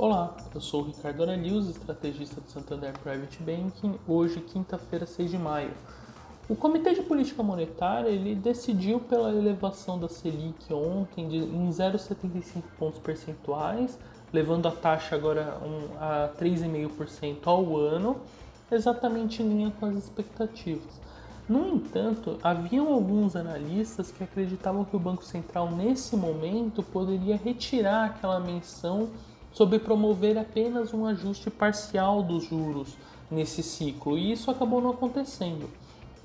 Olá, eu sou o Ricardo Aralius, estrategista do Santander Private Banking, hoje, quinta-feira, 6 de maio. O Comitê de Política Monetária ele decidiu pela elevação da Selic ontem em 0,75 pontos percentuais, levando a taxa agora a 3,5% ao ano, exatamente em linha com as expectativas. No entanto, haviam alguns analistas que acreditavam que o Banco Central, nesse momento, poderia retirar aquela menção sobre promover apenas um ajuste parcial dos juros nesse ciclo, e isso acabou não acontecendo.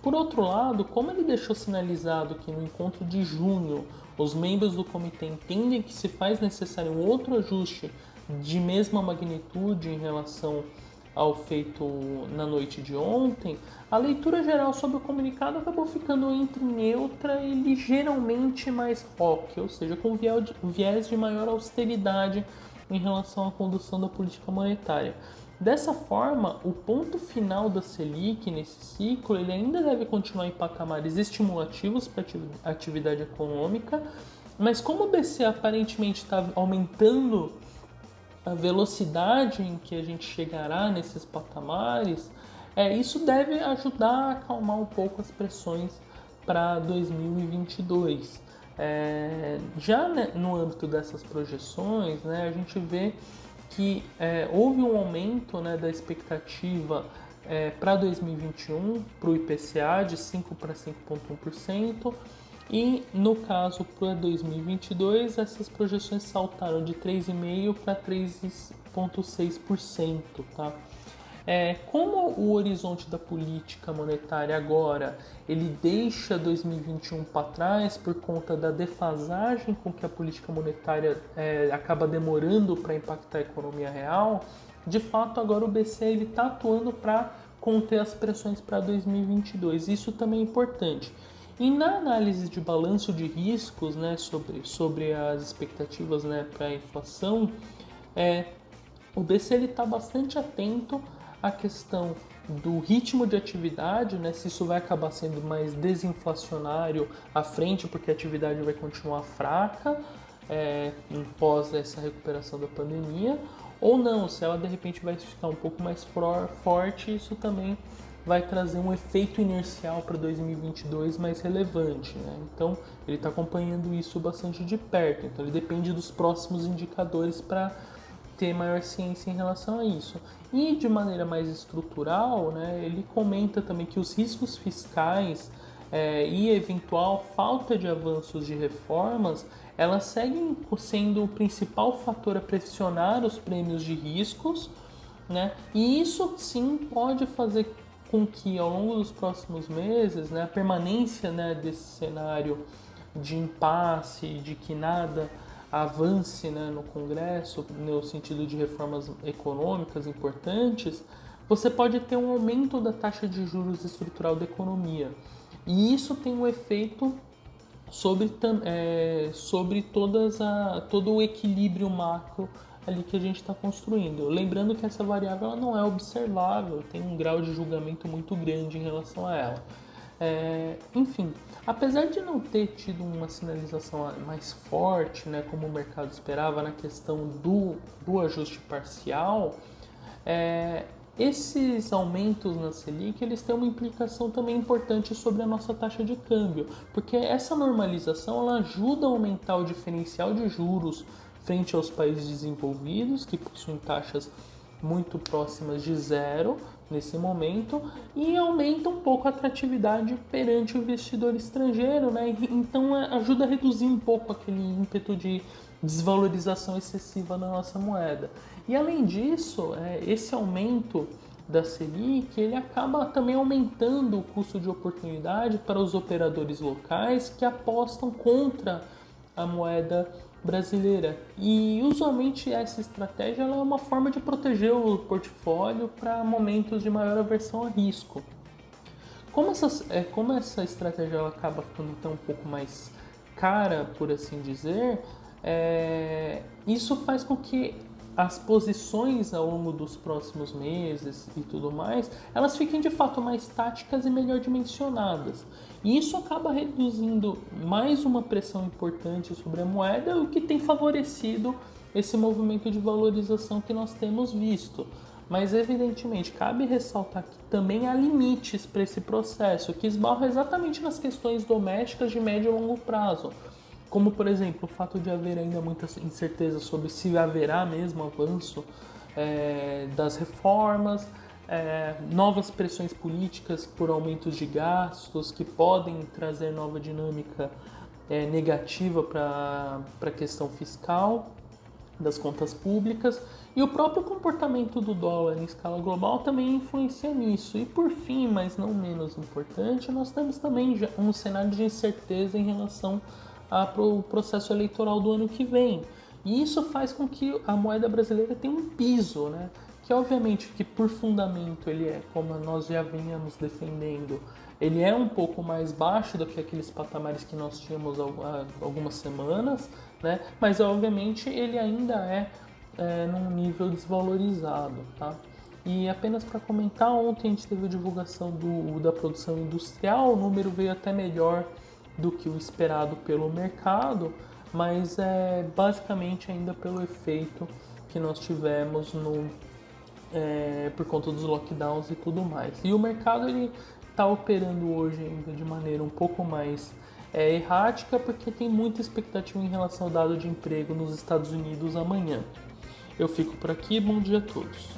Por outro lado, como ele deixou sinalizado que no encontro de junho os membros do comitê entendem que se faz necessário um outro ajuste de mesma magnitude em relação ao feito na noite de ontem, a leitura geral sobre o comunicado acabou ficando entre neutra e ligeiramente mais rock, ou seja, com viés de maior austeridade em relação à condução da política monetária. Dessa forma, o ponto final da Selic nesse ciclo ele ainda deve continuar em patamares estimulativos para a atividade econômica, mas como o BC aparentemente está aumentando a velocidade em que a gente chegará nesses patamares, isso deve ajudar a acalmar um pouco as pressões para 2022. Já no âmbito dessas projeções, a gente vê que houve um aumento da expectativa para 2021 para o IPCA de 5 para 5,1%, e no caso para 2022 essas projeções saltaram de 3,5% para 3,6%. Tá? Como o horizonte da política monetária agora ele deixa 2021 para trás por conta da defasagem com que a política monetária acaba demorando para impactar a economia real, de fato agora o BCE está atuando para conter as pressões para 2022. Isso também é importante. E na análise de balanço de riscos, sobre as expectativas para a inflação, o BCE está bastante atento à questão do ritmo de atividade, se isso vai acabar sendo mais desinflacionário à frente, porque a atividade vai continuar fraca pós essa recuperação da pandemia, ou não, se ela de repente vai ficar um pouco mais forte, isso também vai trazer um efeito inercial para 2022 mais relevante. Então, ele está acompanhando isso bastante de perto. Então, ele depende dos próximos indicadores para ter maior ciência em relação a isso. E, de maneira mais estrutural, ele comenta também que os riscos fiscais e eventual falta de avanços de reformas, elas seguem sendo o principal fator a pressionar os prêmios de riscos, e isso sim pode fazer com que ao longo dos próximos meses a permanência desse cenário de impasse, de que nada avance no Congresso no sentido de reformas econômicas importantes, você pode ter um aumento da taxa de juros estrutural da economia. E isso tem um efeito sobre todo o equilíbrio macro ali que a gente está construindo. Lembrando que essa variável ela não é observável, tem um grau de julgamento muito grande em relação a ela. Enfim, apesar de não ter tido uma sinalização mais forte, como o mercado esperava na questão do ajuste parcial, esses aumentos na Selic eles têm uma implicação também importante sobre a nossa taxa de câmbio, porque essa normalização ela ajuda a aumentar o diferencial de juros frente aos países desenvolvidos, que possuem taxas muito próximas de zero nesse momento, e aumenta um pouco a atratividade perante o investidor estrangeiro, então ajuda a reduzir um pouco aquele ímpeto de desvalorização excessiva da nossa moeda. E além disso, esse aumento da Selic ele acaba também aumentando o custo de oportunidade para os operadores locais que apostam contra a moeda brasileira. E usualmente essa estratégia ela é uma forma de proteger o portfólio para momentos de maior aversão a risco. Como essa estratégia ela acaba ficando então um pouco mais cara, por assim dizer, isso faz com que as posições ao longo dos próximos meses e tudo mais, elas fiquem de fato mais táticas e melhor dimensionadas. E isso acaba reduzindo mais uma pressão importante sobre a moeda, o que tem favorecido esse movimento de valorização que nós temos visto. Mas, evidentemente, cabe ressaltar que também há limites para esse processo, que esbarra exatamente nas questões domésticas de médio e longo prazo. Como, por exemplo, o fato de haver ainda muita incerteza sobre se haverá mesmo avanço das reformas, novas pressões políticas por aumentos de gastos que podem trazer nova dinâmica negativa para a questão fiscal das contas públicas, e o próprio comportamento do dólar em escala global também influencia nisso. E por fim, mas não menos importante, nós temos também um cenário de incerteza em relação ao processo eleitoral do ano que vem. E isso faz com que a moeda brasileira tenha um piso, né? Que obviamente que por fundamento ele é, como nós já vínhamos defendendo, ele é um pouco mais baixo do que aqueles patamares que nós tínhamos há algumas semanas, né? Mas obviamente ele ainda num nível desvalorizado, tá? E apenas para comentar, ontem a gente teve a divulgação da produção industrial, o número veio até melhor do que o esperado pelo mercado, mas é basicamente ainda pelo efeito que nós tivemos por conta dos lockdowns e tudo mais. E o mercado ele está operando hoje ainda de maneira um pouco mais errática, porque tem muita expectativa em relação ao dado de emprego nos Estados Unidos amanhã. Eu fico por aqui, bom dia a todos.